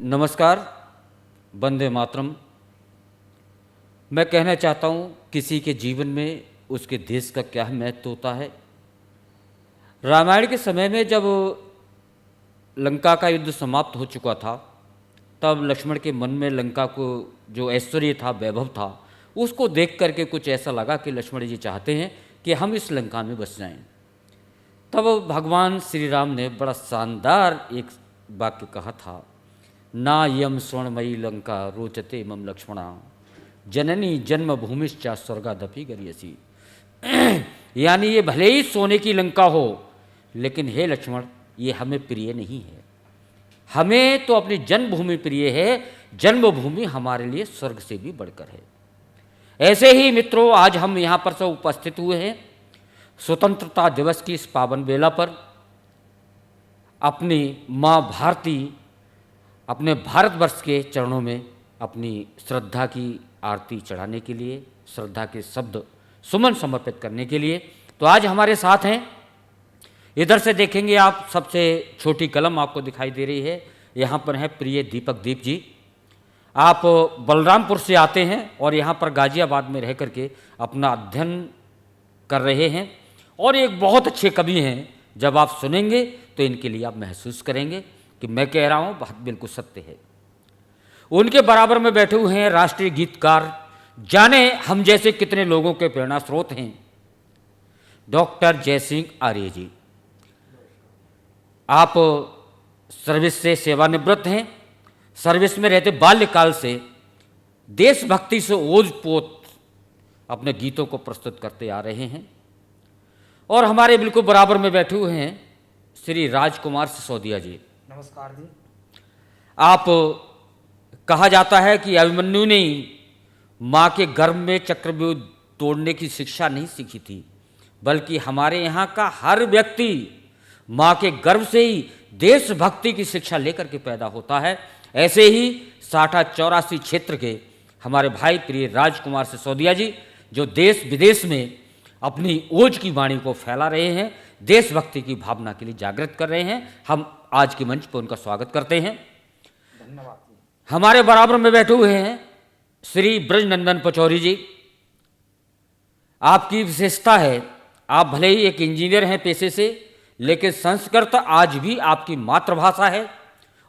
नमस्कार, वंदे मातरम। मैं कहना चाहता हूँ किसी के जीवन में उसके देश का क्या महत्व होता है। रामायण के समय में जब लंका का युद्ध समाप्त हो चुका था, तब लक्ष्मण के मन में लंका को जो ऐश्वर्य था, वैभव था, उसको देख करके कुछ ऐसा लगा कि लक्ष्मण जी चाहते हैं कि हम इस लंका में बस जाएं। तब भगवान श्री राम ने बड़ा शानदार एक वाक्य कहा था, ना यम स्वर्णमयी लंका रोचते मम लक्ष्मणा जननी जन्मभूमिश्चा स्वर्गादपि गरीयसी। यानी ये भले ही सोने की लंका हो, लेकिन हे लक्ष्मण, ये हमें प्रिय नहीं है। हमें तो अपनी जन्मभूमि प्रिय है, जन्मभूमि हमारे लिए स्वर्ग से भी बढ़कर है। ऐसे ही मित्रों, आज हम यहाँ पर सब उपस्थित हुए हैं स्वतंत्रता दिवस की इस पावन बेला पर, अपनी माँ भारती अपने भारतवर्ष के चरणों में अपनी श्रद्धा की आरती चढ़ाने के लिए, श्रद्धा के शब्द सुमन समर्पित करने के लिए। तो आज हमारे साथ हैं, इधर से देखेंगे आप, सबसे छोटी कलम आपको दिखाई दे रही है, यहाँ पर है प्रिय दीपक दीप जी। आप बलरामपुर से आते हैं और यहाँ पर गाजियाबाद में रह करके अपना अध्ययन कर रहे हैं और एक बहुत अच्छे कवि हैं। जब आप सुनेंगे तो इनके लिए आप महसूस करेंगे कि मैं कह रहा हूँ बात बिल्कुल सत्य है। उनके बराबर में बैठे हुए हैं राष्ट्रीय गीतकार, जाने हम जैसे कितने लोगों के प्रेरणा स्रोत हैं, डॉक्टर जयसिंह आर्य जी। आप सर्विस से सेवानिवृत्त हैं, सर्विस में रहते बाल्यकाल से देशभक्ति से ओतप्रोत अपने गीतों को प्रस्तुत करते आ रहे हैं। और हमारे बिल्कुल बराबर में बैठे हुए हैं श्री राजकुमार सिसोदिया जी। नमस्कार जी। आप, कहा जाता है कि अभिमन्यु ने माँ के गर्भ में चक्रव्यूह तोड़ने की शिक्षा नहीं सीखी थी, बल्कि हमारे यहाँ का हर व्यक्ति माँ के गर्भ से ही देशभक्ति की शिक्षा लेकर के पैदा होता है। ऐसे ही साठा 84 क्षेत्र के हमारे भाई प्रिय राजकुमार सिसोदिया जी, जो देश विदेश में अपनी ओज की वाणी को फैला रहे हैं, देशभक्ति की भावना के लिए जागृत कर रहे हैं। हम आज के मंच पर उनका स्वागत करते हैं। धन्यवाद। हमारे बराबर में बैठे हुए हैं श्री ब्रजनंदन पचौरी जी। आपकी विशेषता है, आप भले ही एक इंजीनियर हैं पेशे से, लेकिन संस्कृत आज भी आपकी मातृभाषा है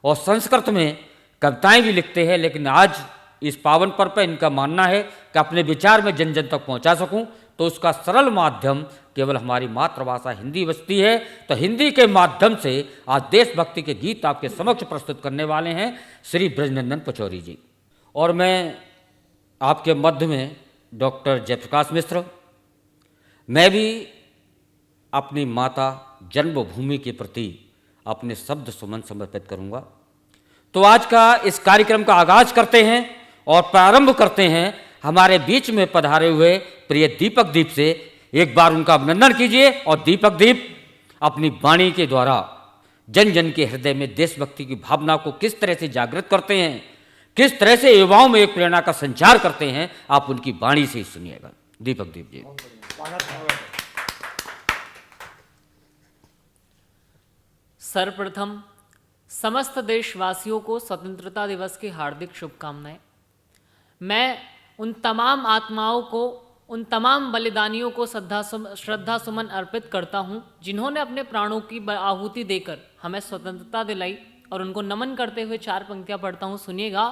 और संस्कृत में कविताएं भी लिखते हैं। लेकिन आज इस पावन पर्व पर इनका मानना है कि अपने विचार में जन जन तक पहुंचा सकूं, तो उसका सरल माध्यम केवल हमारी मातृभाषा हिंदी बचती है। तो हिंदी के माध्यम से आज देशभक्ति के गीत आपके समक्ष प्रस्तुत करने वाले हैं श्री ब्रजनंदन पचौरी जी। और मैं आपके मध्य में डॉक्टर जयप्रकाश मिश्र, मैं भी अपनी माता जन्मभूमि के प्रति अपने शब्द सुमन समर्पित करूंगा। तो आज का इस कार्यक्रम का आगाज करते हैं और प्रारंभ करते हैं हमारे बीच में पधारे हुए प्रिय दीपक दीप से। एक बार उनका अभिनंदन कीजिए। और दीपक दीप अपनी वाणी के द्वारा जन जन के हृदय में देशभक्ति की भावना को किस तरह से जागृत करते हैं, किस तरह से युवाओं में एक प्रेरणा का संचार करते हैं, आप उनकी वाणी से ही सुनिएगा। दीपक दीप जी। सर्वप्रथम समस्त देशवासियों को स्वतंत्रता दिवस की हार्दिक शुभकामनाएं। मैं उन तमाम आत्माओं को, उन तमाम बलिदानियों को श्रद्धा सुमन अर्पित करता हूं, जिन्होंने अपने प्राणों की आहुति देकर हमें स्वतंत्रता दिलाई। और उनको नमन करते हुए 4 पंक्तियां पढ़ता हूं, सुनिएगा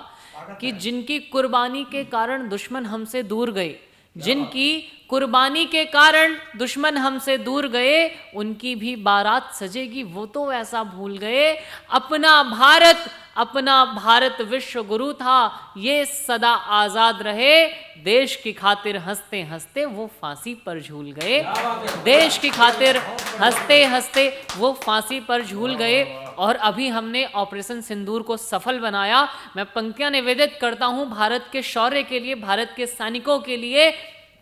कि जिनकी कुर्बानी के कारण दुश्मन हमसे दूर गए, जिनकी कुर्बानी के कारण दुश्मन हमसे दूर गए, उनकी भी बारात सजेगी, वो तो ऐसा भूल गए। अपना भारत विश्व गुरु था, ये सदा आजाद रहे। देश की खातिर हंसते हंसते वो फांसी पर झूल गए। देश की खातिर हंसते हंसते वो फांसी पर झूल गए। और अभी हमने ऑपरेशन सिंदूर को सफल बनाया। मैं पंक्तियां निवेदित करता हूं भारत के शौर्य के लिए, भारत के सैनिकों के लिए,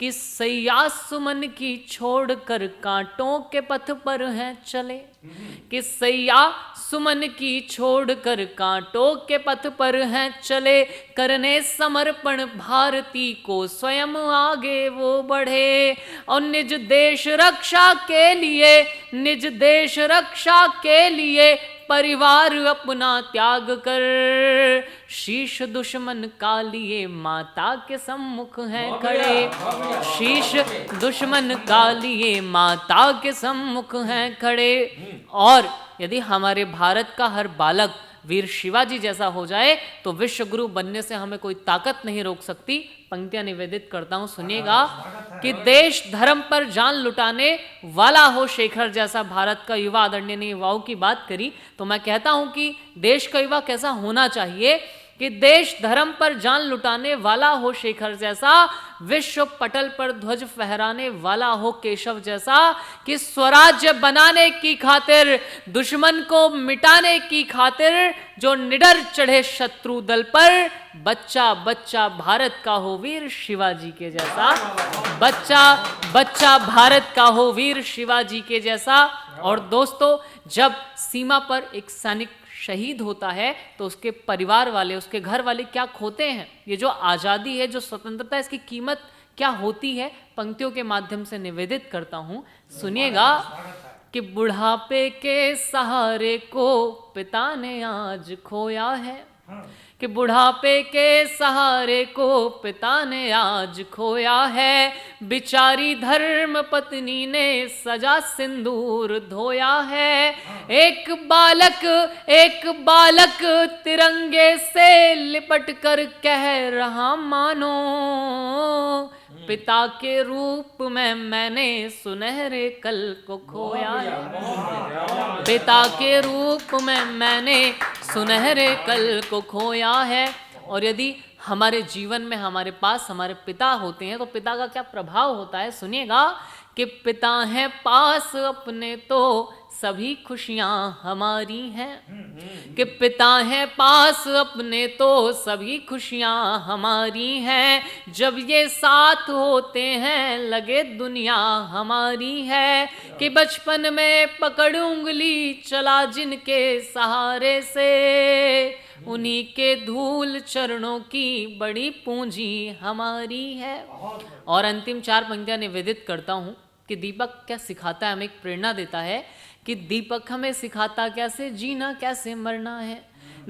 कि सैया सुमन की छोड़कर कांटों के पथ पर हैं चले, कि सैया सुमन की छोड़कर कांटों के पथ पर हैं चले, करने समर्पण भारती को स्वयं आगे वो बढ़े। और निज देश रक्षा के लिए परिवार अपना त्याग कर, शीश दुश्मन का लिए माता के सम्मुख हैं खड़े, शीश दुश्मन का लिए माता के सम्मुख हैं खड़े। और यदि हमारे भारत का हर बालक वीर शिवाजी जैसा हो जाए तो विश्व गुरु बनने से हमें कोई ताकत नहीं रोक सकती। पंक्तियां निवेदित करता हूं, सुनिएगा कि देश धर्म पर जान लुटाने वाला हो शेखर जैसा भारत का युवा। आदरणीय ने युवाओं की बात करी तो मैं कहता हूं कि देश का युवा कैसा होना चाहिए कि देश धर्म पर जान लुटाने वाला हो शेखर जैसा, विश्व पटल पर ध्वज फहराने वाला हो केशव जैसा, कि स्वराज्य बनाने की खातिर, दुश्मन को मिटाने की खातिर जो निडर चढ़े शत्रु दल पर, बच्चा बच्चा भारत का हो वीर शिवाजी के जैसा, बच्चा बच्चा भारत का हो वीर शिवाजी के जैसा। और दोस्तों, जब सीमा पर एक सैनिक शहीद होता है तो उसके परिवार वाले, उसके घर वाले क्या खोते हैं। ये जो आज़ादी है, जो स्वतंत्रता, इसकी कीमत क्या होती है, पंक्तियों के माध्यम से निवेदित करता हूं, सुनिएगा कि बुढ़ापे के सहारे को पिता ने आज खोया है, कि बुढ़ापे के सहारे को पिता ने आज खोया है, बिचारी धर्म पत्नी ने सजा सिंदूर धोया है, एक बालक तिरंगे से लिपट कर कह रहा मानो, पिता के रूप में मैंने सुनहरे कल को खोया है, पिता के रूप में मैंने सुनहरे कल को खोया है। और यदि हमारे जीवन में हमारे पास हमारे पिता होते हैं तो पिता का क्या प्रभाव होता है, सुनिएगा कि पिता हैं पास अपने तो सभी खुशियां हमारी हैं, कि पिता हैं पास अपने तो सभी खुशियां हमारी हैं, जब ये साथ होते हैं लगे दुनिया हमारी है, कि बचपन में पकड़ उंगली चला जिनके सहारे से, उन्हीं के धूल चरणों की बड़ी पूंजी हमारी है। और अंतिम 4 पंक्तियां निवेदित करता हूं कि दीपक क्या सिखाता है, हमें एक प्रेरणा देता है कि दीपक हमें सिखाता कैसे जीना कैसे मरना है,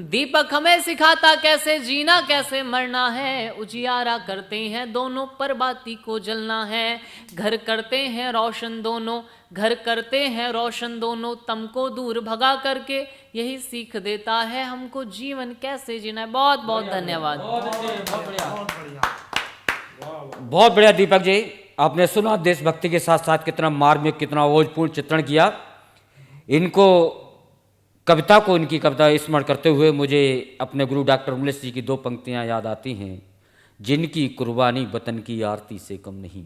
दीपक हमें सिखाता कैसे जीना कैसे मरना है, उजियारा करते हैं दोनों पर बाती को जलना है, घर करते हैं रोशन दोनों, घर करते हैं रोशन दोनों, तम को दूर भगा करके यही सीख देता है हमको जीवन कैसे जीना है। बहुत बहुत धन्यवाद। बहुत बढ़िया दीपक जी, आपने सुना देशभक्ति के साथ साथ कितना मार्मिक, कितना ओजपूर्ण चित्रण किया। इनको कविता को, इनकी कविता स्मरण करते हुए मुझे अपने गुरु डॉक्टर उमलेश जी की 2 पंक्तियां याद आती हैं, जिनकी कुर्बानी वतन की आरती से कम नहीं,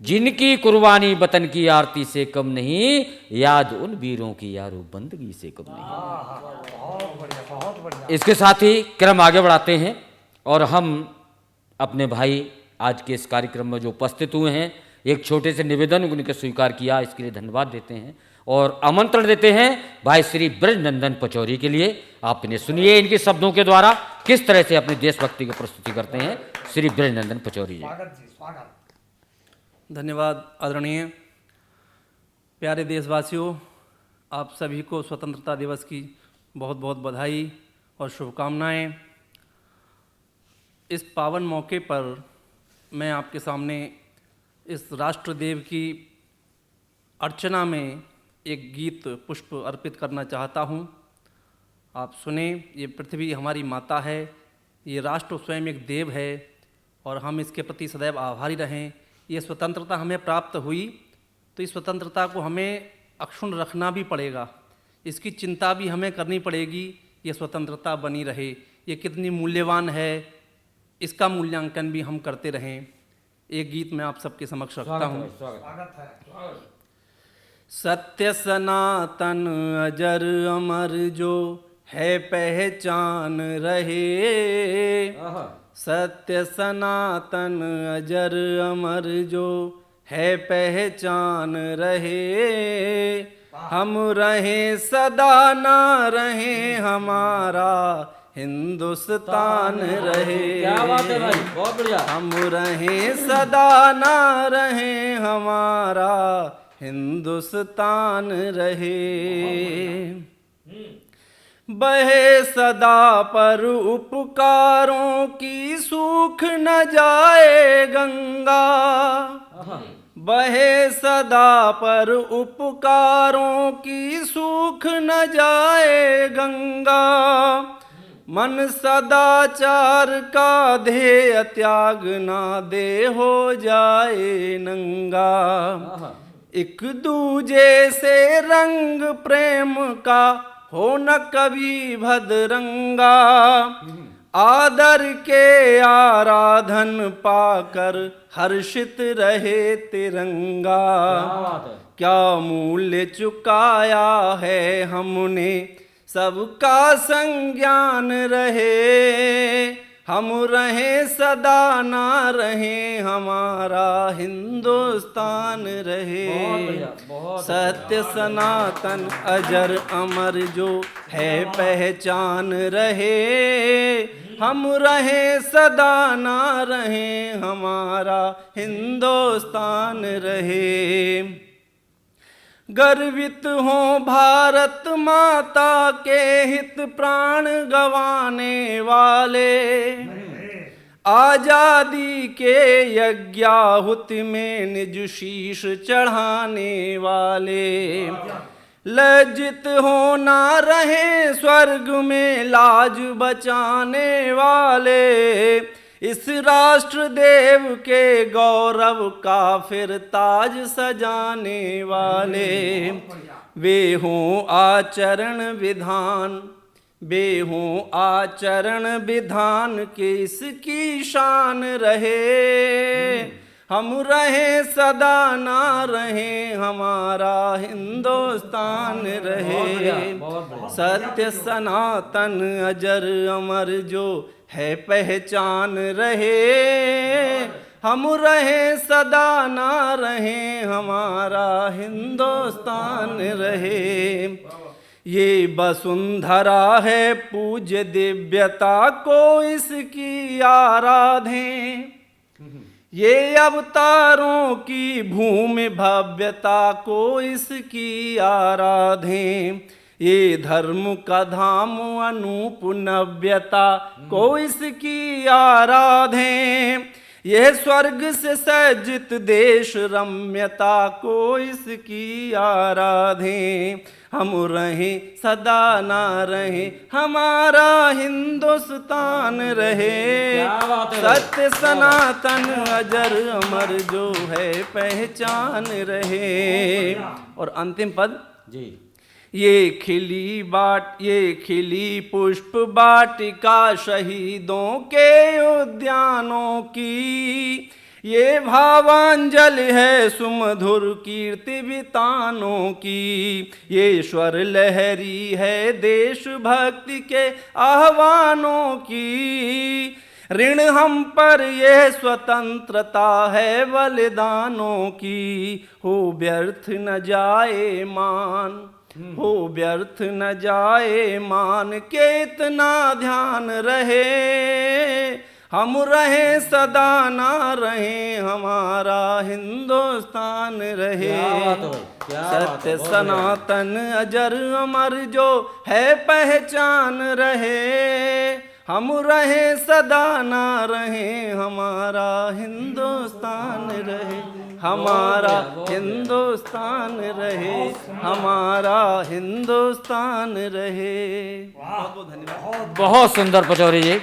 जिनकी कुर्बानी वतन की आरती से कम नहीं, याद उन वीरों की यारो बंदगी से कम नहीं। इसके साथ ही क्रम आगे बढ़ाते हैं और हम अपने भाई आज के इस कार्यक्रम में जो उपस्थित हुए हैं, एक छोटे से निवेदन उनके स्वीकार किया, इसके लिए धन्यवाद देते हैं और आमंत्रण देते हैं भाई श्री ब्रजनंदन पचौरी के लिए। आप इन्हें सुनिए इनके शब्दों के द्वारा किस तरह से अपनी देशभक्ति की प्रस्तुति करते हैं श्री ब्रजनंदन पचौरी जी। धन्यवाद आदरणीय। प्यारे देशवासियों, आप सभी को स्वतंत्रता दिवस की बहुत बहुत बधाई और शुभकामनाएं। इस पावन मौके पर मैं आपके सामने इस राष्ट्रदेव की अर्चना में एक गीत पुष्प अर्पित करना चाहता हूँ। आप सुने। ये पृथ्वी हमारी माता है, ये राष्ट्र स्वयं एक देव है और हम इसके प्रति सदैव आभारी रहें। ये स्वतंत्रता हमें प्राप्त हुई तो इस स्वतंत्रता को हमें अक्षुण्ण रखना भी पड़ेगा, इसकी चिंता भी हमें करनी पड़ेगी, ये स्वतंत्रता बनी रहे। ये कितनी मूल्यवान है, इसका मूल्यांकन भी हम करते रहें। एक गीत मैं आप सबके समक्ष रखता हूँ। सत्य सनातन अजर अमर जो है पहचान रहे, सत्य सनातन अजर अमर जो है पहचान रहे, हम रहें सदा ना रहें हमारा हिंदुस्तान रहे। क्या बात है भाई, बहुत बढ़िया। हम रहें सदा ना रहें हमारा हिंदुस्तान रहे। बहे सदा पर उपकारों की सूख न जाए गंगा, बहे सदा पर उपकारों की सूख न जाए गंगा, मन सदाचार का ध्येय त्याग ना दे हो जाए नंगा। एक दूजे से रंग प्रेम का हो न कभी भदरंगा, आदर के आराधन पाकर हर्षित रहे तिरंगा। क्या मूल्य चुकाया है हमने, सबका संज्ञान रहे, हम रहे सदा ना रहे हमारा हिंदुस्तान रहे। सत्य सनातन अजर अमर जो है पहचान रहे, हम रहे सदा ना रहे हमारा हिंदुस्तान रहे। गर्वित हो भारत माता के हित प्राण गंवाने वाले, आजादी के यज्ञाहुति में निज शीश चढ़ाने वाले। लज्जित हो ना रहे स्वर्ग में लाज बचाने वाले, इस राष्ट्र देव के गौरव का फिर ताज सजाने वाले। वे हों आचरण विधान, वे हों आचरण विधान के इसकी शान रहे, हम रहे सदा ना रहे हमारा हिंदुस्तान रहे। सत्य सनातन अजर अमर जो है पहचान रहे, हम रहे सदा ना रहे हमारा हिंदुस्तान रहे। ये वसुंधरा है पूज्य दिव्यता को इसकी आराधें, ये अवतारों की भूमि भव्यता को इसकी आराधें। ये धर्म का धाम अनूप नव्यता को इसकी आराधें, यह स्वर्ग से सज्जित देश रम्यता को इसकी आराधें। हम रहें सदा ना रहें हमारा हिंदुस्तान रहे, सत्य सनातन अजर अमर जो है पहचान रहे। और अंतिम पद जी। ये खिली पुष्प वाटिका शहीदों के उद्यानों की, ये भावांजलि है सुमधुर कीर्ति वितानों की। ये स्वर लहरी है देशभक्ति के आह्वानों की, ऋण हम पर यह स्वतंत्रता है बलिदानों की। हो व्यर्थ न जाए मान, हो व्यर्थ न जाए मान के इतना ध्यान रहे, हम रहे सदा ना रहे हमारा हिंदुस्तान रहे। सत्य सनातन अजर अमर जो है पहचान रहे, हम रहे सदा ना रहे हमारा हिंदुस्तान रहे, हमारा हिंदुस्तान रहे, हमारा हिंदुस्तान रहे। बहुत बहुत धन्यवाद। बहुत सुंदर पचौरी जी।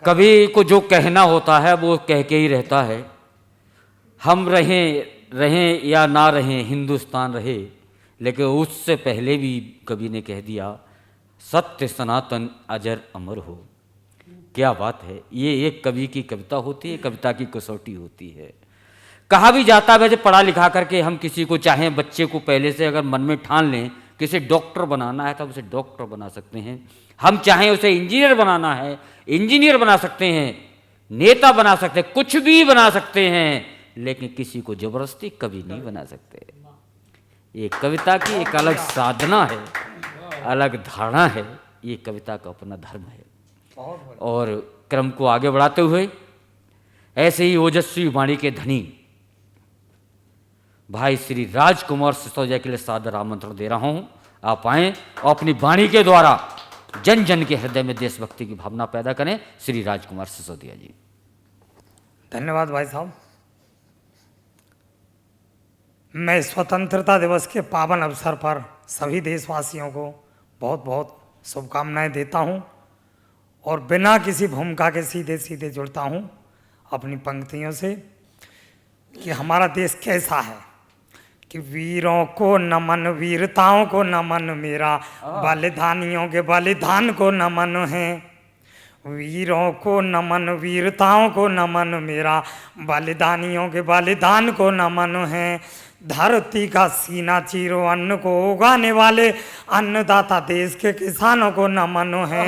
कवि को जो कहना होता है वो कह के ही रहता है। हम रहें या ना रहें हिंदुस्तान रहे, लेकिन उससे पहले भी कवि ने कह दिया सत्य सनातन अजर अमर हो। क्या बात है, ये एक कवि की कविता होती है, कविता की कसौटी होती है। कहा भी जाता है वैसे पढ़ा लिखा करके हम किसी को चाहें, बच्चे को पहले से अगर मन में ठान लें किसे डॉक्टर बनाना है तो उसे डॉक्टर बना सकते हैं। हम चाहें उसे इंजीनियर बनाना है, इंजीनियर बना सकते हैं, नेता बना सकते हैं, कुछ भी बना सकते हैं, लेकिन किसी को जबरदस्ती कवि नहीं बना सकते। ये कविता की एक अलग साधना है, अलग धारणा है, ये कविता का अपना धर्म है। और क्रम को आगे बढ़ाते हुए ऐसे ही ओजस्वी वाणी के धनी भाई श्री राजकुमार सिसोदिया के लिए सादर आमंत्रण दे रहा हूँ। आप आएँ और अपनी वाणी के द्वारा जन जन के हृदय में देशभक्ति की भावना पैदा करें। श्री राजकुमार सिसोदिया जी। धन्यवाद भाई साहब। मैं स्वतंत्रता दिवस के पावन अवसर पर सभी देशवासियों को बहुत बहुत शुभकामनाएं देता हूं और बिना किसी भूमिका के सीधे सीधे जुड़ता हूं अपनी पंक्तियों से कि हमारा देश कैसा है कि वीरों को नमन, वीरताओं को नमन, मेरा बलिदानियों के बलिदान को नमन है। वीरों को नमन, वीरताओं को नमन, मेरा बलिदानियों के बलिदान को नमन है। धरती का सीना चीरो अन्न को उगाने वाले अन्नदाता देश के किसानों को नमन है।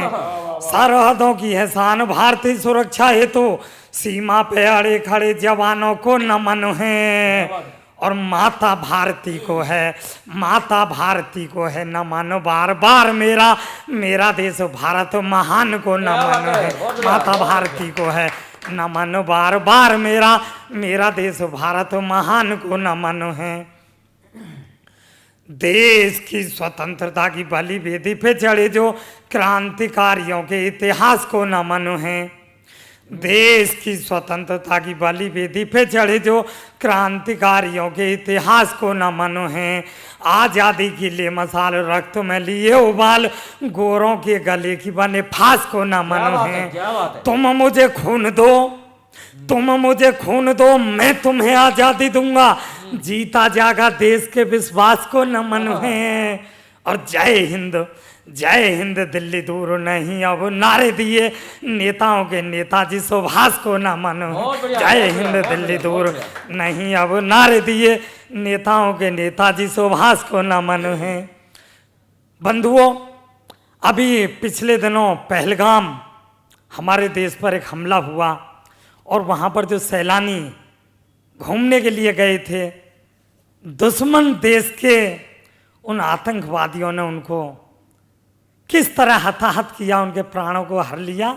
सरहदों की है शान, भारतीय सुरक्षा हेतु सीमा पे अड़े खड़े जवानों को नमन है। और माता भारती को है, माता भारती को है नमन बार बार, मेरा देश भारत महान को नमन है। माता भारती को है नमन बार बार, मेरा देश भारत महान को नमन है। देश की स्वतंत्रता की बलि वेदी पे चढ़े जो क्रांतिकारियों के इतिहास को नमन है। देश की स्वतंत्रता की बलि वेदी पे चढ़े जो क्रांतिकारियों के इतिहास को नमन है। आज़ादी के लिए मसाल रक्त में लिए उबाल, गोरों के गले की बने फांस को नमन है। तुम मुझे खून दो, तुम मुझे खून दो, मैं तुम्हें आज़ादी दूंगा, जीता जागा देश के विश्वास को नमन है। और जय हिंद, जय हिंद दिल्ली दूर नहीं अब, नारे दिए नेताओं के नेताजी सुभाष को नमन है। जय हिंद दिल्ली दूर नहीं अब, नारे दिए नेताओं के नेताजी सुभाष को नमन है। बंधुओं, अभी पिछले दिनों पहलगाम हमारे देश पर एक हमला हुआ और वहाँ पर जो सैलानी घूमने के लिए गए थे, दुश्मन देश के उन आतंकवादियों ने उनको किस तरह हताहत किया, उनके प्राणों को हर लिया।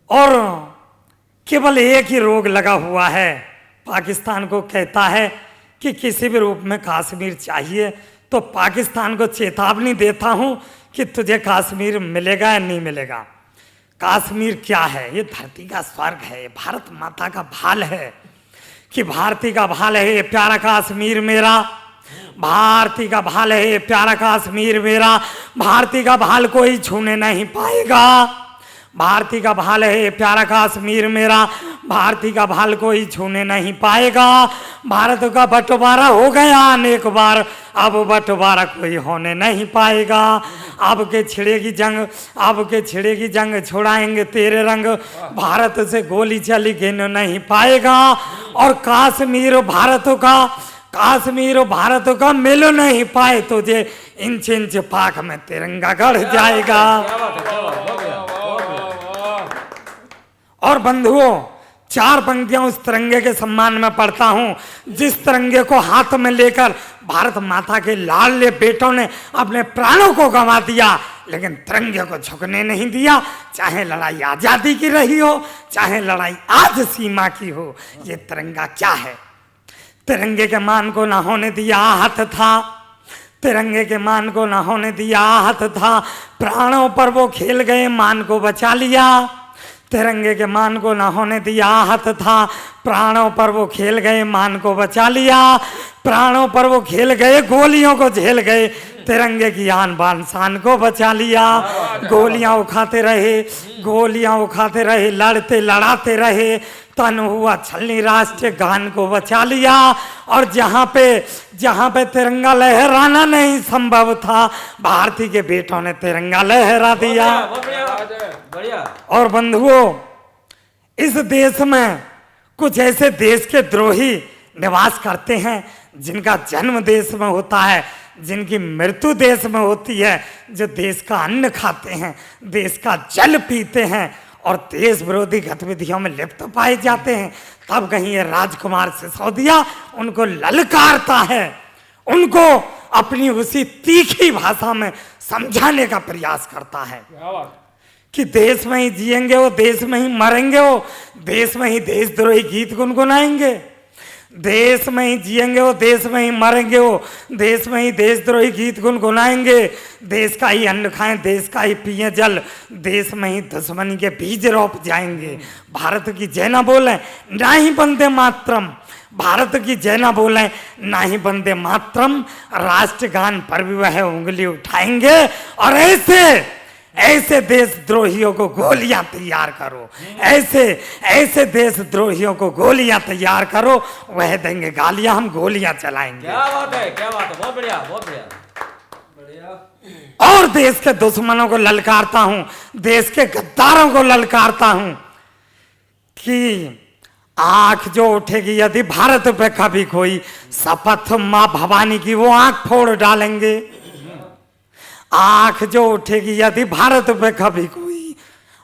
और केवल एक ही रोग लगा हुआ है, पाकिस्तान को कहता है कि किसी भी रूप में कश्मीर चाहिए, तो पाकिस्तान को चेतावनी देता हूं कि तुझे कश्मीर मिलेगा या नहीं मिलेगा। कश्मीर क्या है? ये धरती का स्वर्ग है, ये भारत माता का भाल है कि भारती का भाल है ये प्यारा कश्मीर मेरा, भारती का भाल है ये प्यारा कश्मीर मेरा, भारती का भाल कोई छूने नहीं पाएगा। भारती का भाल है ये प्यारा कश्मीर मेरा, भारती का भाल कोई छूने नहीं पाएगा। भारत का बंटवारा हो गया अनेक बार, अब बंटवारा कोई होने नहीं पाएगा। अब के छिड़ेगी जंग, अब के छिड़ेगी जंग, छुड़ाएंगे तेरे रंग, भारत से गोली चली गिन नहीं पाएगा। और कश्मीर भारत का मिल नहीं पाए तुझे, इंच इंच पाक में तिरंगा गढ़ जाएगा। और बंधुओं, चार पंक्तियां उस तिरंगे के सम्मान में पढ़ता हूं जिस तिरंगे को हाथ में लेकर भारत माता के लाडले बेटों ने अपने प्राणों को गंवा दिया, लेकिन तिरंगे को झुकने नहीं दिया। चाहे लड़ाई आजादी की रही हो, चाहे लड़ाई आज सीमा की हो, ये तिरंगा क्या है? तिरंगे के मान को ना होने दिया आहत था, तिरंगे के मान को ना होने दिया आहत था, प्राणों पर वो खेल गए मान को बचा लिया। तिरंगे के मान को ना होने दिया आहत था, प्राणों पर वो खेल गए मान को बचा लिया। प्राणों पर वो खेल गए, गोलियों को झेल गए, तिरंगे की आन बान शान को बचा लिया। गोलियां उखाते रहे, गोलियां उखाते रहे, लड़ते लड़ाते रहे, तन हुआ छलनी राष्ट्रीय गान को बचा लिया। और जहाँ पे तिरंगा लहराना नहीं संभव था, भारती के बेटों ने तिरंगा लहरा दिया। और बंधुओं, इस देश में कुछ ऐसे देश के द्रोही निवास करते हैं जिनका जन्म देश में होता है, जिनकी मृत्यु देश में होती है, जो देश का अन्न खाते हैं, देश का जल पीते हैं और देश विरोधी गतिविधियों में लिप्त पाए जाते हैं। तब कहीं ये राजकुमार सिसोदिया उनको ललकारता है, उनको अपनी उसी तीखी भाषा में समझाने का प्रयास करता है कि देश में ही जिएंगे वो, देश में ही मरेंगे वो, देश में ही देशद्रोही गीत गुनगुनाएंगे, देश में ही जिएंगे वो, देश में ही मरेंगे वो, देश में ही देशद्रोही गीत गुनगुनाएंगे, देश का ही अन्न खाएं, देश का ही पिए जल, देश में ही दुश्मनी के बीज रोप जाएंगे। भारत की जय ना बोलें ना ही वंदे मातरम, भारत की जय ना बोलें ना ही वंदे मातरम, राष्ट्रगान पर भी वह उंगली उठाएंगे और ऐसे देशद्रोहियों को गोलियां तैयार करो, ऐसे देशद्रोहियों को गोलियां तैयार करो, वह देंगे गालियां, हम गोलियां चलाएंगे। क्या बात है, क्या बात है, बहुत बढ़िया, बहुत बढ़िया। और देश के दुश्मनों को ललकारता हूं, देश के गद्दारों को ललकारता हूं कि आंख जो उठेगी यदि भारत पे कभी कोई, शपथ मां भवानी की वो आंख फोड़ डालेंगे। आंख जो उठेगी यदि भारत पे कभी कोई,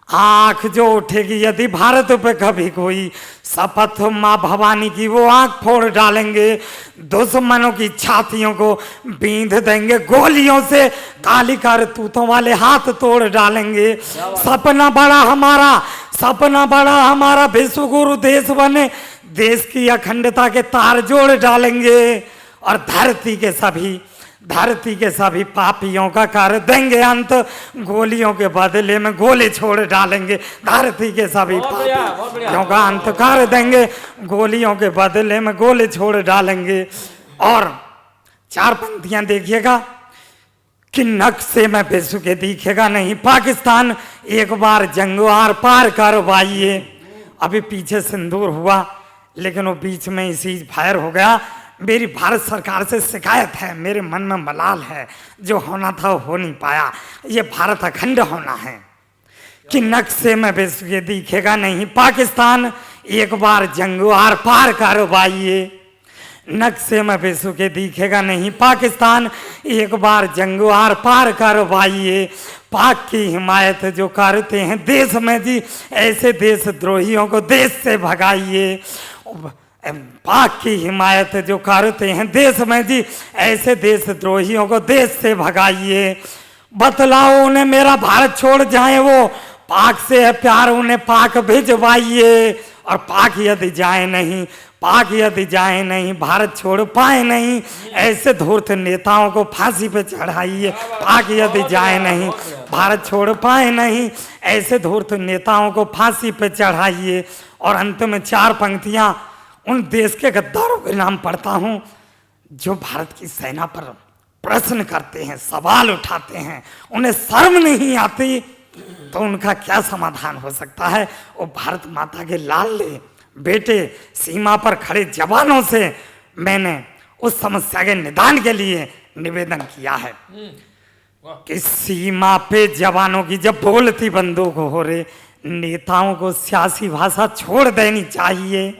आंख जो उठेगी यदि भारत पे कभी कोई, शपथ मां भवानी की वो आंख फोड़ डालेंगे। दुश्मनों की छातियों को बींध देंगे गोलियों से, काली करतूतों वाले हाथ तोड़ डालेंगे। सपना बड़ा हमारा विश्व गुरु देश बने, देश की अखंडता के तार जोड़ डालेंगे और धरती के सभी पापियों का कर देंगे अंत, गोलियों के बदले में गोले छोड़ डालेंगे। धरती के सभी पापियों का अंत कर देंगे, गोलियों के बदले में गोले छोड़ डालेंगे। और 4 पंक्तियां देखिएगा कि नक्शे में विश्व के दिखेगा नहीं पाकिस्तान, एक बार जंग आर पार करवाइए। अभी पीछे सिंदूर हुआ लेकिन वो बीच में ही सीज फायर हो गया। मेरी भारत सरकार से शिकायत है, मेरे मन में मलाल है, जो होना था वो हो नहीं पाया। ये भारत अखंड होना है कि नक्शे में विश्व के दिखेगा नहीं पाकिस्तान, एक बार जंग आर पार करवाइए। नक्शे में विश्व के दिखेगा नहीं पाकिस्तान, एक बार जंग आर पार करवाइए। पाक की हिमायत जो करते हैं देश में जी, ऐसे देशद्रोहियों को देश से भगाइए। पाक की हिमायत जो करते हैं देश में जी, ऐसे देशद्रोहियों को देश से भगाइए। बतलाओ उन्हें मेरा भारत छोड़ जाए वो, पाक से है प्यार उन्हें पाक भिजवाइए। और पाक यदि जाए नहीं भारत छोड़ पाए नहीं, ऐसे धूर्त नेताओं को फांसी पे चढ़ाइए। पाक यदि जाए नहीं भारत छोड़ पाए नहीं, ऐसे धूर्त नेताओं को फांसी पे चढ़ाइए। और अंत में 4 पंक्तियां उन देश के गद्दारों के नाम पढ़ता हूं जो भारत की सेना पर प्रश्न करते हैं, सवाल उठाते हैं, उन्हें शर्म नहीं आती, तो उनका क्या समाधान हो सकता है। वो भारत माता के लाडले बेटे सीमा पर खड़े जवानों से मैंने उस समस्या के निदान के लिए निवेदन किया है कि सीमा पे जवानों की जब बोलती बंदूक हो रे, नेताओं को सियासी भाषा छोड़ देनी चाहिए।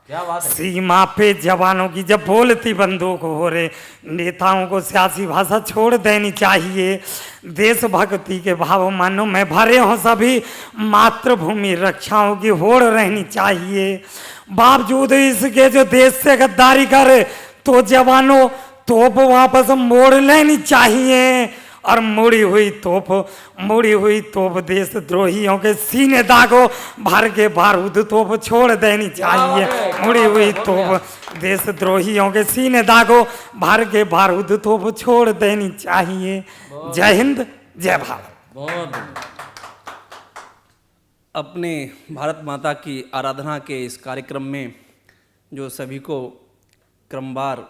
क्या बात है। सीमा पे जवानों की जब बोलती बंदूक हो रे, नेताओं को सियासी भाषा छोड़ देनी चाहिए। देशभक्ति के भाव मनों में भरे हों सभी, मातृभूमि रक्षाओं की होड़ रहनी चाहिए। बावजूद इसके जो देश से गद्दारी करे, तो जवानों तोप वापस मोड़ लेनी चाहिए। और मुड़ी हुई तोप देशद्रोहियों के सीने दागो, भर के बारूद तोप छोड़ देनी चाहिए। मुड़ी हुई तोप देशद्रोहियों के सीने दागो, भर के बारूद तोप छोड़ देनी चाहिए। जय हिंद, जय भारत। अपने भारत माता की आराधना के इस कार्यक्रम में जो सभी को क्रमवार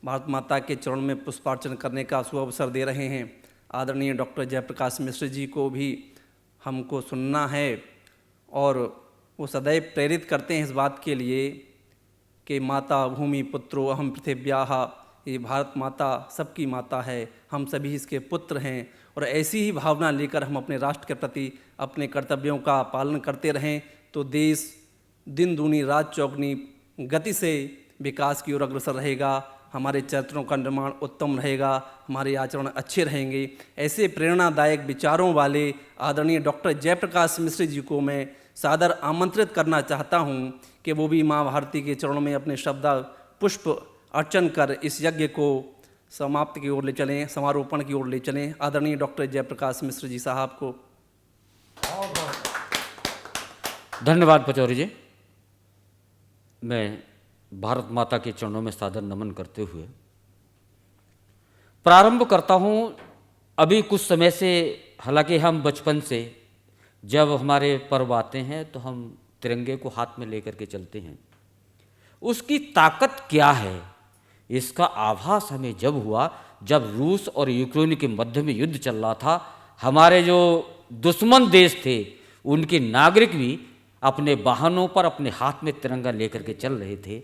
भारत माता के चरण में पुष्पार्चन करने का शुभ अवसर दे रहे हैं, आदरणीय डॉक्टर जयप्रकाश मिश्र जी को भी हमको सुनना है। और वो सदैव प्रेरित करते हैं इस बात के लिए कि माता भूमि पुत्रो अहम पृथिव्याः, ये भारत माता सबकी माता है, हम सभी इसके पुत्र हैं। और ऐसी ही भावना लेकर हम अपने राष्ट्र के प्रति अपने कर्तव्यों का पालन करते रहें तो देश दिन दूनी रात चौगनी गति से विकास की ओर अग्रसर रहेगा, हमारे चरित्रों का निर्माण उत्तम रहेगा, हमारे आचरण अच्छे रहेंगे। ऐसे प्रेरणादायक विचारों वाले आदरणीय डॉक्टर जयप्रकाश मिश्र जी को मैं सादर आमंत्रित करना चाहता हूं कि वो भी माँ भारती के चरणों में अपने श्रद्धा पुष्प अर्चन कर इस यज्ञ को समाप्ति की ओर ले चलें, समारोपण की ओर ले चलें। आदरणीय डॉक्टर जयप्रकाश मिश्र जी साहब को धन्यवाद पचौरी जी। मैं भारत माता के चरणों में सादर नमन करते हुए प्रारंभ करता हूँ। अभी कुछ समय से, हालांकि हम बचपन से जब हमारे पर्व आते हैं तो हम तिरंगे को हाथ में लेकर के चलते हैं। उसकी ताकत क्या है, इसका आभास हमें जब हुआ जब रूस और यूक्रेन के मध्य में युद्ध चल रहा था। हमारे जो दुश्मन देश थे उनके नागरिक भी अपने वाहनों पर अपने हाथ में तिरंगा लेकर के चल रहे थे।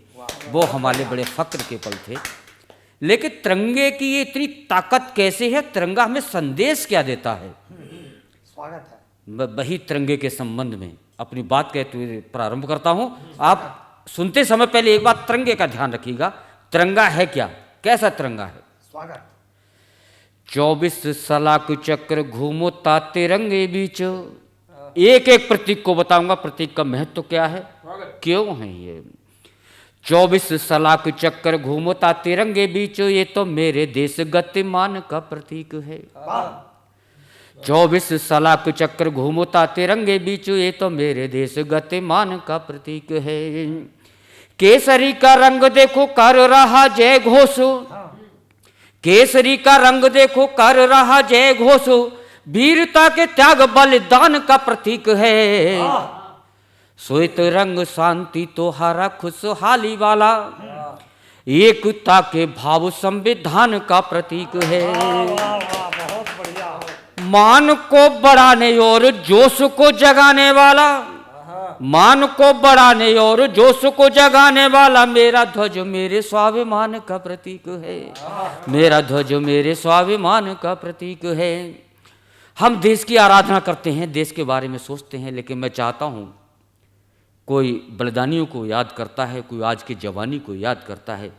वो हमारे बड़े फक्र के पल थे। लेकिन तिरंगे की ये इतनी ताकत कैसे है, तिरंगा हमें संदेश क्या देता है? स्वागत है। मैं वही तिरंगे के संबंध में अपनी बात कहते हुए प्रारंभ करता हूँ। आप सुनते समय पहले एक बात तिरंगे का ध्यान रखिएगा। तिरंगा है क्या, कैसा तिरंगा है? स्वागत। 24 सलाख चक्र घूमोता तिरंगे बीच। एक एक प्रतीक को बताऊंगा, प्रतीक का महत्व क्या है, क्यों है ये। 24 सलाख चक्र घूमता तिरंगे बीच, ये तो मेरे देश गतिमान का प्रतीक है। 24 सलाख चक्र घूमता तिरंगे बीच, ये तो मेरे देश गतिमान का प्रतीक है। केसरी का रंग देखो कर रहा जय घोष, केसरी का रंग देखो कर रहा जय घोष, वीरता के त्याग बलिदान का प्रतीक है। श्वेत रंग शांति तोहारा खुशहाली वाला, एकता के भाव संविधान का प्रतीक है। बहुत बढ़िया। मान को बढ़ाने और जोश को जगाने वाला, मान को बढ़ाने और जोश को जगाने वाला, मेरा ध्वज मेरे स्वाभिमान का प्रतीक है। मेरा ध्वज मेरे स्वाभिमान का प्रतीक है। हम देश की आराधना करते हैं, देश के बारे में सोचते हैं, लेकिन मैं चाहता हूँ कोई बलिदानियों को याद करता है, कोई आज के जवानी को याद करता है,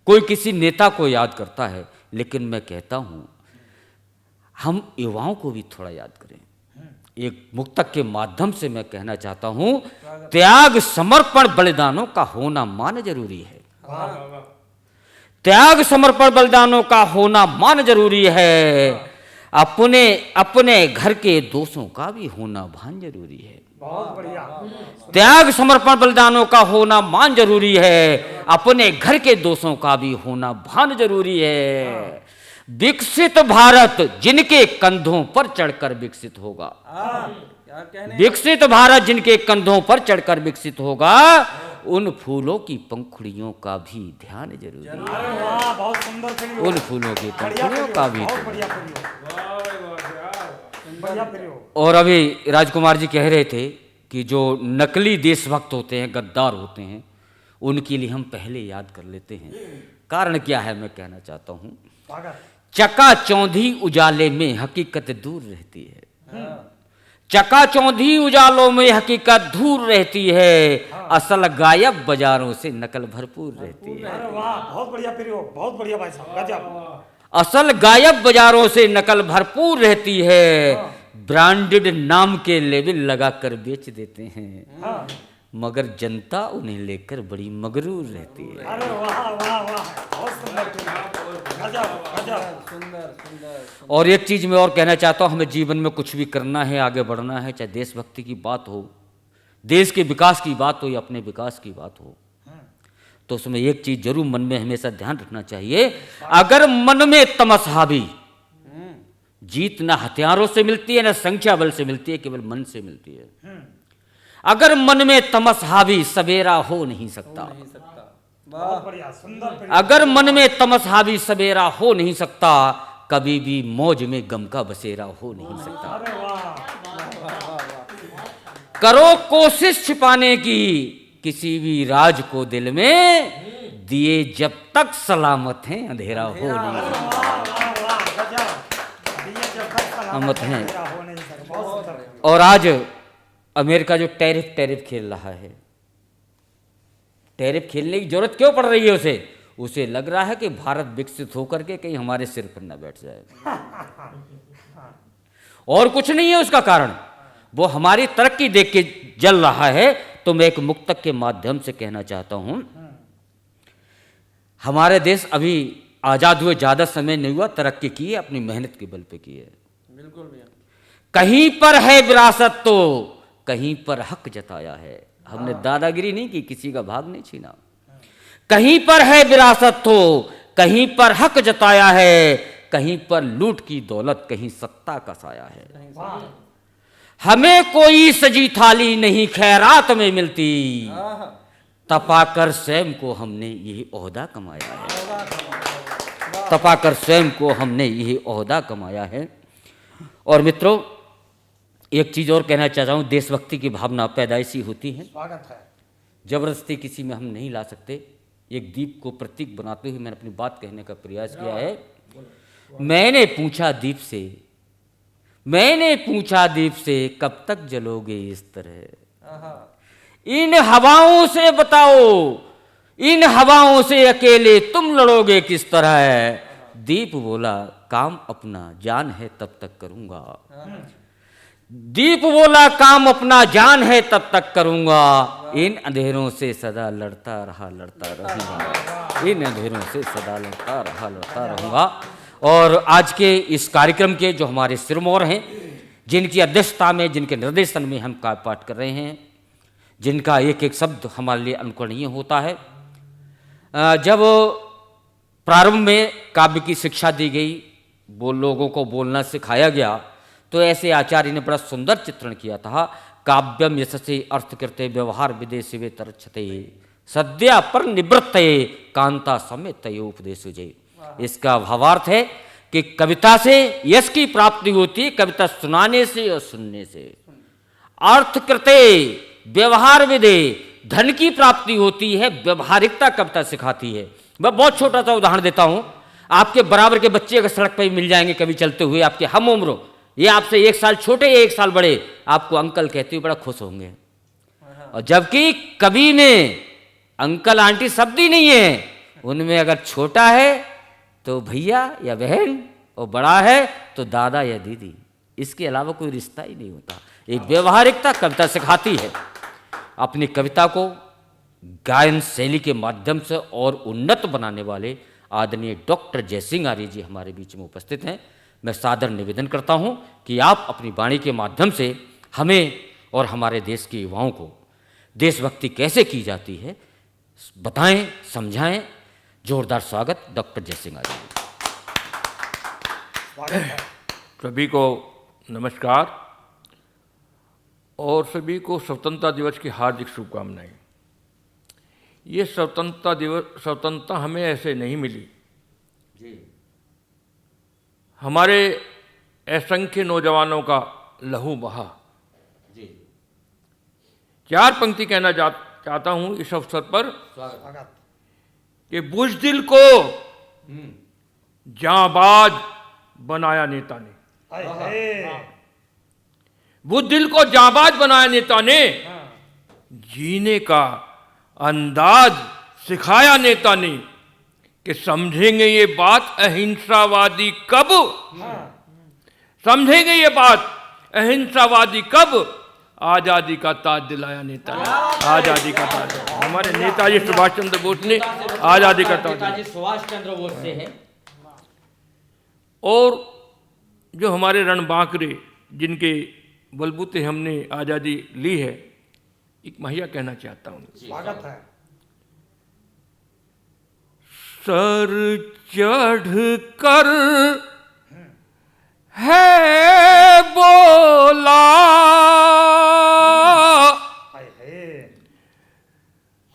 कोई किसी नेता को याद करता है, लेकिन मैं कहता हूँ हम युवाओं को भी थोड़ा याद करें। एक मुक्तक के माध्यम से मैं कहना चाहता हूँ, त्याग समर्पण बलिदानों का होना मान जरूरी है। त्याग समर्पण बलिदानों का होना मान जरूरी है। अपने अपने घर के दोषों का भी होना भान जरूरी है। बहुत बढ़िया। त्याग समर्पण बलिदानों का होना मान जरूरी है। अपने घर के दोषों का भी होना भान जरूरी है। विकसित भारत जिनके कंधों पर चढ़कर विकसित होगा, विकसित भारत जिनके कंधों पर चढ़कर विकसित होगा, उन फूलों की पंखुड़ियों का भी ध्यान जरूरी है। वाह, बहुत सुंदर प्रयोग। उन फूलों की पंखुड़ियों का भी। बहुत बढ़िया प्रयोग। बढ़िया प्रयोग। और अभी राजकुमार जी कह रहे थे कि जो नकली देशभक्त होते हैं, गद्दार होते हैं, उनके लिए हम पहले याद कर लेते हैं। कारण क्या है मैं कहना चाहता हूँ। चकाचौंधी उजाले में हकीकत दूर रहती है। चकाचौंधी उजालों में हकीकत दूर रहती है। असल गायब बाजारों से नकल भरपूर रहती है। अरे वाह, बहुत बढ़िया प्रयोग, बहुत बढ़िया भाई साहब, गजब। असल गायब बाजारों से नकल भरपूर रहती है। ब्रांडेड नाम के लेबल लगाकर बेच देते हैं, मगर जनता उन्हें लेकर बड़ी मगरूर रहती है। अरे वाह वाह वाह, बहुत सुंदर प्रयोग, गजब गजब, सुंदर। और एक चीज मैं और कहना चाहता हूँ, हमें जीवन में कुछ भी करना है, आगे बढ़ना है, चाहे देशभक्ति की बात हो, देश के विकास की बात हो या अपने विकास की बात हो, तो उसमें एक चीज जरूर मन में हमेशा ध्यान रखना चाहिए। अगर मन में तमस हावी, जीत ना हथियारों से मिलती है ना संख्या बल से मिलती है, केवल मन से मिलती है। अगर मन में तमस हावी, सवेरा हो नहीं सकता। बहुत बढ़िया, सुंदर प्रयोग। अगर मन में तमस हावी, सवेरा हो नहीं सकता। कभी भी मौज में गम का बसेरा हो नहीं सकता। अरे वाह, करो कोशिश छिपाने की किसी भी राज को दिल में, दिए जब तक सलामत हैं अंधेरा हो नहीं सकता। वाह वाह, गजब। ये जब तक सलामत हैं। हो नहीं सकता। बहुत सुंदर। और आज अमेरिका जो टैरिफ खेल रहा है, टैरिफ खेलने की जरूरत क्यों पड़ रही है उसे? उसे लग रहा है कि भारत विकसित होकर के कहीं हमारे सिर पर न बैठ जाए, और कुछ नहीं है उसका कारण। वो हमारी तरक्की देख के जल रहा है। तो मैं एक मुक्तक के माध्यम से कहना चाहता हूं, हमारे देश अभी आजाद हुए ज्यादा समय नहीं हुआ, तरक्की की है, अपनी मेहनत के बल पे की है। बिल्कुल भैया। कहीं पर है विरासत तो कहीं पर हक जताया है। हमने दादागिरी नहीं की, किसी का भाग नहीं छीना। कहीं पर है विरासत तो कहीं पर हक जताया है, कहीं पर लूट की दौलत, कहीं सत्ता का साया है। हमें कोई सजी थाली नहीं खैरात में मिलती, तपाकर स्वयं को हमने यही ओहदा कमाया है, तपाकर स्वयं को हमने यही ओहदा कमाया है। और मित्रों, एक चीज और कहना चाहता हूं, देशभक्ति की भावना पैदाइशी होती है, जबरदस्ती किसी में हम नहीं ला सकते। एक दीप को प्रतीक बनाते हुए मैंने अपनी बात कहने का प्रयास किया है। मैंने पूछा दीप से कब तक जलोगे इस तरह, इन हवाओं से बताओ, इन हवाओं से अकेले तुम लड़ोगे किस तरह। दीप बोला काम अपना जान है तब तक करूंगा, दीप बोला काम अपना जान है तब तक करूंगा, इन अंधेरों से सदा लड़ता रहूंगा, इन अंधेरों से सदा लड़ता रहूंगा। और आज के इस कार्यक्रम के जो हमारे सिरमौर हैं, जिनकी अध्यक्षता में, जिनके निर्देशन में हम काव्य पाठ कर रहे हैं, जिनका एक एक शब्द हमारे लिए अनुकरणीय होता है। जब प्रारंभ में काव्य की शिक्षा दी गई, लोगों को बोलना सिखाया गया, तो ऐसे आचार्य ने बड़ा सुंदर चित्रण किया था। काव्यम यशसे अर्थकृते व्यवहार विदेशिवे तरच्छते सद्या पर निवृत्ते कांता समेत तयोपदेशो जय। इसका भावार्थ है कि कविता से यश की प्राप्ति होती है, कविता सुनाने से और सुनने से। अर्थकृते व्यवहार विदे, धन की प्राप्ति होती है, व्यवहारिकता कविता सिखाती है। मैं बहुत छोटा सा उदाहरण देता हूं। आपके बराबर के बच्चे अगर सड़क पर मिल जाएंगे कभी चलते हुए, आपके हम उम्र, ये आपसे 1 साल छोटे या 1 साल बड़े, आपको अंकल कहते हुए बड़ा खुश होंगे। और जबकि कवि में अंकल आंटी शब्द ही नहीं है, उनमें अगर छोटा है तो भैया या बहन, और बड़ा है तो दादा या दीदी, इसके अलावा कोई रिश्ता ही नहीं होता। एक व्यवहारिकता कविता सिखाती है। अपनी कविता को गायन शैली के माध्यम से और उन्नत बनाने वाले आदरणीय डॉक्टर जयसिंह आर्य जी हमारे बीच में उपस्थित हैं। मैं सादर निवेदन करता हूं कि आप अपनी वाणी के माध्यम से हमें और हमारे देश के युवाओं को देशभक्ति कैसे की जाती है बताएं, समझाएं। जोरदार स्वागत डॉक्टर जयसिंह आर्य जी। सभी को नमस्कार और सभी को स्वतंत्रता दिवस की हार्दिक शुभकामनाएं। ये स्वतंत्रता हमें ऐसे नहीं मिली। हमारे असंख्य नौजवानों का लहू बहा। 4 पंक्ति कहना चाहता हूं इस अवसर पर कि बुज़दिल को जांबाज बनाया नेता ने, बुज़दिल को जांबाज बनाया नेता ने, जीने का अंदाज सिखाया नेता ने, कि समझेंगे ये बात अहिंसावादी कब, समझेंगे ये बात अहिंसावादी कब, आजादी का ताज दिलाया नेता ने, आजादी का ताज। हमारे नेताजी सुभाष चंद्र बोस ने आजादी का ताज दिलाया। सुभाष चंद्र बोस से है। और जो हमारे रणबांकरे जिनके बलबूते हमने आजादी ली है, एक महिया कहना चाहता हूं। स्वागत है। सर चढ़ कर है बोला,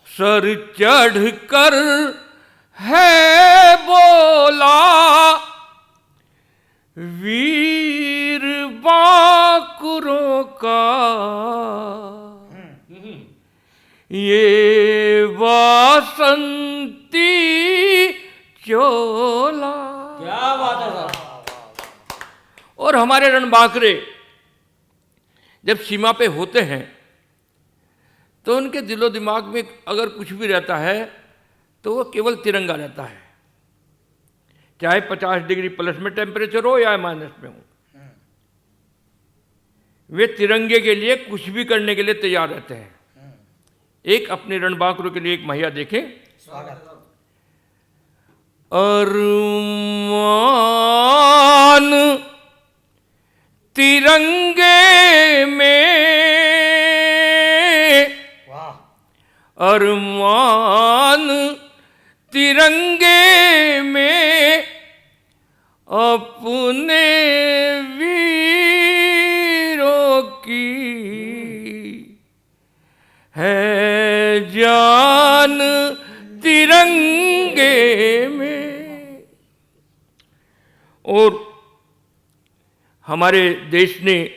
सर चढ़ कर है बोला, वीर बांकुरों का ये वासंती चोला। क्या बात है सर। और हमारे रणबांकरे जब सीमा पे होते हैं तो उनके दिलो दिमाग में अगर कुछ भी रहता है तो वो केवल तिरंगा रहता है, चाहे 50 डिग्री प्लस में टेम्परेचर हो या माइनस में हो। वे तिरंगे के लिए कुछ भी करने के लिए तैयार रहते हैं। एक अपने रणबांकरों के लिए एक महिया देखें। अरमान तिरंगे में, अरमान तिरंगे में अपने वीरों की है जान तिरंगे में। और हमारे देश ने,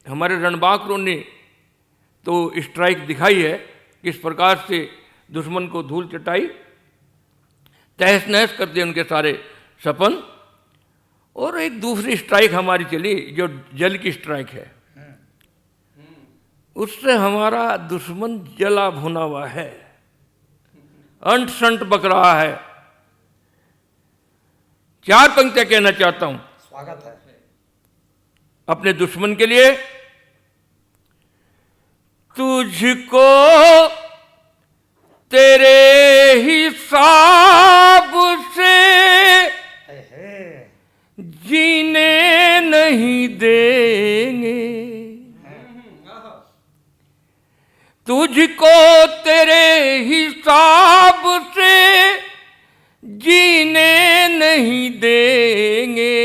हमारे रणबांकुरों ने तो स्ट्राइक दिखाई है, किस प्रकार से दुश्मन को धूल चटाई, तहस नहस कर दिए उनके सारे सपन। और एक दूसरी स्ट्राइक हमारी चली जो जल की स्ट्राइक है, उससे हमारा दुश्मन जला भुना हुआ है, अंट संट बक रहा है। 4 पंक्तियां कहना चाहता हूं स्वागत है अपने दुश्मन के लिए। तुझको तेरे हिसाब से जीने नहीं देंगे, तुझको तेरे हिसाब से जीने नहीं देंगे,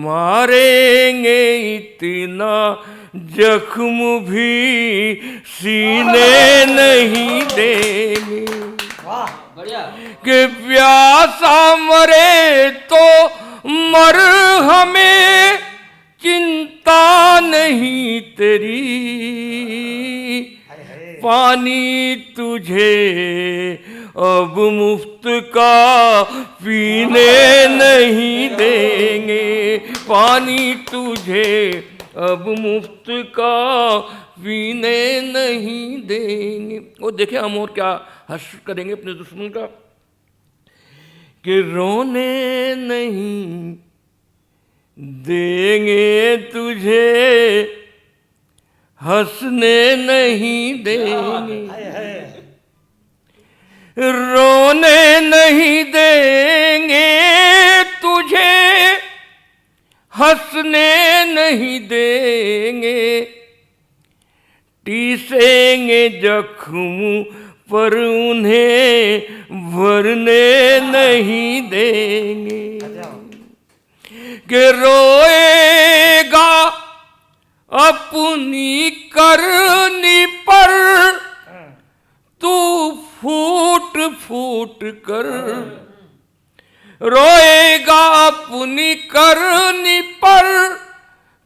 मारेंगे इतना जख्म भी सीने नहीं देंगे। कि प्यासा मरे तो मर, हमें चिंता नहीं तेरी, पानी तुझे अब मुफ्त का पीने नहीं देंगे, पानी तुझे अब मुफ्त का पीने नहीं देंगे। वो देखे हम और क्या हर्ष करेंगे अपने दुश्मन का, कि रोने नहीं देंगे तुझे, हंसने नहीं देंगे, रोने नहीं देंगे तुझे, हंसने नहीं देंगे, टीसेंगे जख्म पर उन्हें भरने नहीं देंगे। कि रोएगा अपनी करनी पर तू फूट फूट कर, रोएगा अपनी करनी पर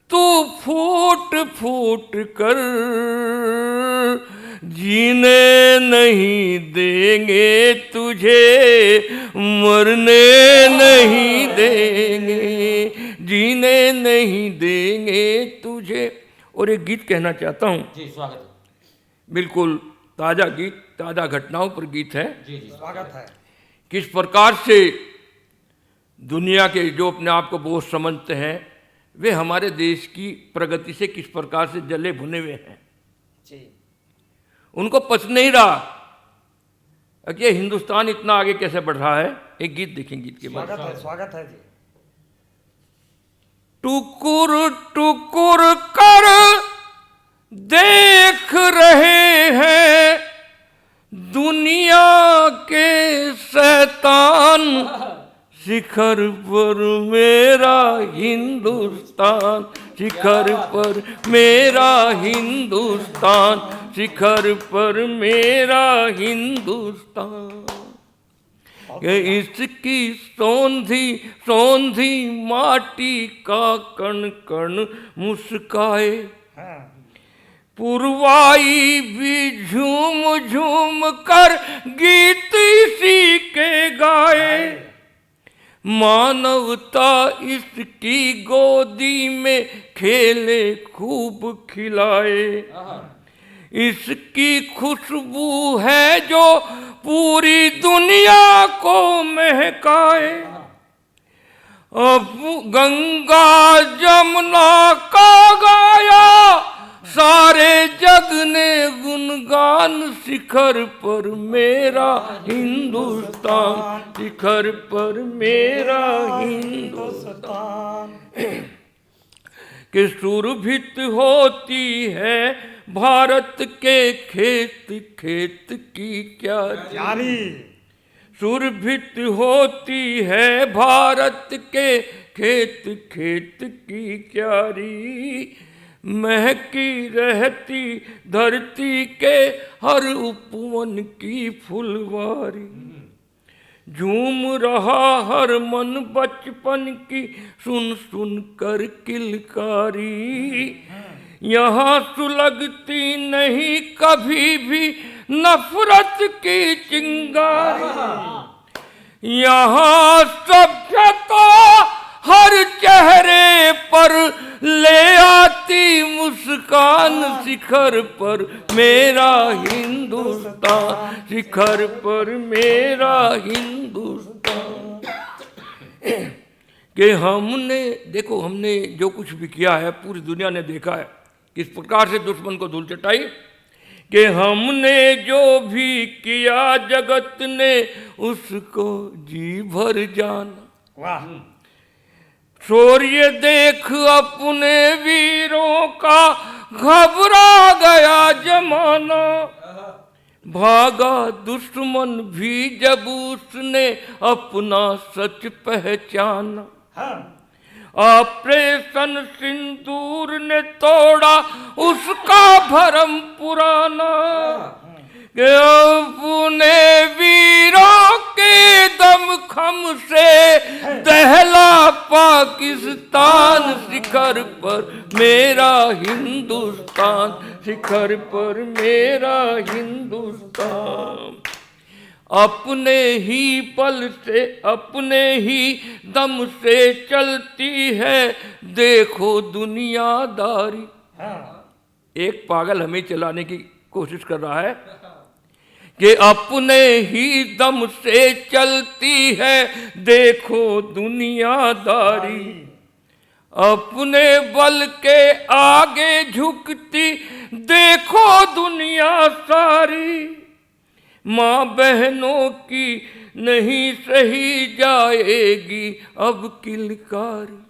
तू फूट फूट कर, जीने नहीं देंगे तुझे, मरने नहीं देंगे, जीने नहीं देंगे तुझे। और एक गीत कहना चाहता हूँ जी, स्वागत है। बिल्कुल ताज़ा गीत, ताज़ा घटनाओं पर गीत है। जी जी, स्वागत है। किस प्रकार से दुनिया के जो अपने आप को बहुत समझते हैं, वे हमारे देश की प्रगति से किस प्रकार से जले भुने हुए हैं जी। उनको पच नहीं रहा कि ये हिंदुस्तान इतना आगे कैसे बढ़ रहा है। एक गीत देखें, गीत के बाद। स्वागत है जी। टुकुर टुकुर कर देख रहे हैं दुनिया के शैतान, शिखर पर मेरा हिंदुस्तान, शिखर पर मेरा हिंदुस्तान, शिखर पर मेरा हिंदुस्तान। इसकी सौंधी सौंधी माटी का कण कण मुस्काए, पुरवाई भी झूम झूम कर गीत इसी के गाए, मानवता इसकी गोदी में खेले खूब खिलाए, इसकी खुशबू है जो पूरी दुनिया को महकाए, अब गंगा जमुना का गाया सारे जग ने गुणगान, शिखर पर मेरा हिंदुस्तान, शिखर पर मेरा हिंदुस्तान। कि सुरभित होती है भारत के खेत खेत की क्यारी। यारी सुरभित होती है भारत के खेत खेत की क्यारी। महकी रहती धरती के हर उपवन की फुलवारी। झूम रहा हर मन बचपन की सुन सुन कर किलकारी। यहाँ सुलगती नहीं कभी भी नफरत की चिंगारी। यहाँ सभ्यता हर चेहरे पर ले आती मुस्कान। शिखर पर मेरा हिंदुस्तान, शिखर पर मेरा हिंदुस्तान। कि हमने देखो, हमने जो कुछ भी किया है पूरी दुनिया ने देखा है किस प्रकार से दुश्मन को धूल चटाई। कि हमने जो भी किया जगत ने उसको जी भर जाना। वाह शौर्य देख अपने वीरों का घबरा गया जमाना। भागा दुश्मन भी जब उसने अपना सच पहचाना। ऑपरेशन सिंदूर ने तोड़ा उसका भरम पुराना। कि अपने वीरों के दमखम से दहला पाकिस्तान। शिखर पर मेरा हिंदुस्तान, शिखर पर मेरा हिंदुस्तान। अपने ही बल से अपने ही दम से चलती है देखो दुनियादारी। एक पागल हमें चलाने की कोशिश कर रहा है कि अपने ही दम से चलती है देखो दुनियादारी। अपने बल के आगे झुकती देखो दुनिया सारी। माँ बहनों की नहीं सही जाएगी अब किलकारी।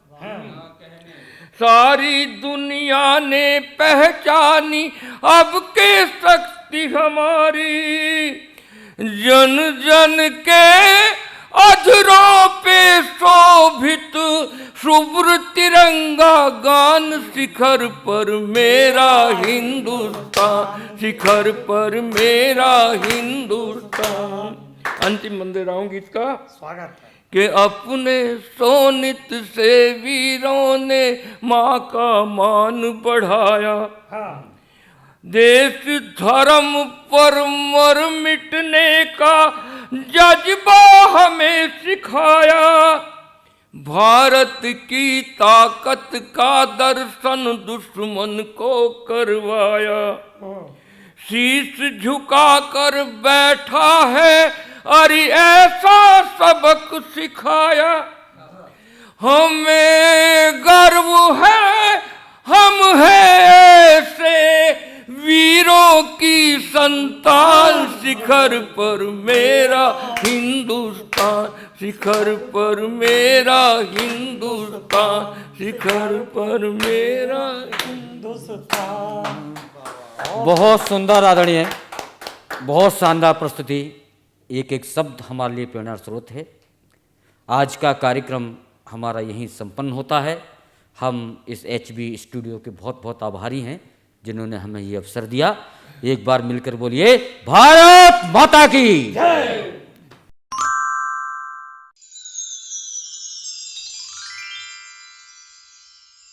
सारी दुनिया ने पहचानी अब के शक्ति हमारी। जन जन के अधरों पे शोभित शुभ्र तिरंगा गान। शिखर पर मेरा हिंदुस्तान, शिखर पर मेरा हिंदुस्तान। अंतिम वंदे राम गीत का स्वागत है। कि अपने सोनित से वीरों ने माँ का मान बढ़ाया। देश धर्म पर मर मिटने का जज्बा हमें सिखाया। भारत की ताकत का दर्शन दुश्मन को करवाया। शीश झुका कर बैठा है अरे ऐसा सबक सिखाया। हमें गर्व है हम हैं ऐसे वीरों की संतान। शिखर पर मेरा हिंदुस्तान, शिखर पर मेरा हिंदुस्तान, शिखर पर मेरा हिंदुस्तान। बहुत सुंदर आदरणीय, बहुत शानदार प्रस्तुति। एक एक शब्द हमारे लिए प्रेरणा स्रोत है। आज का कार्यक्रम हमारा यहीं संपन्न होता है। हम इस HB स्टूडियो के बहुत बहुत आभारी हैं जिन्होंने हमें ये अवसर दिया। एक बार मिलकर बोलिए भारत माता की जय।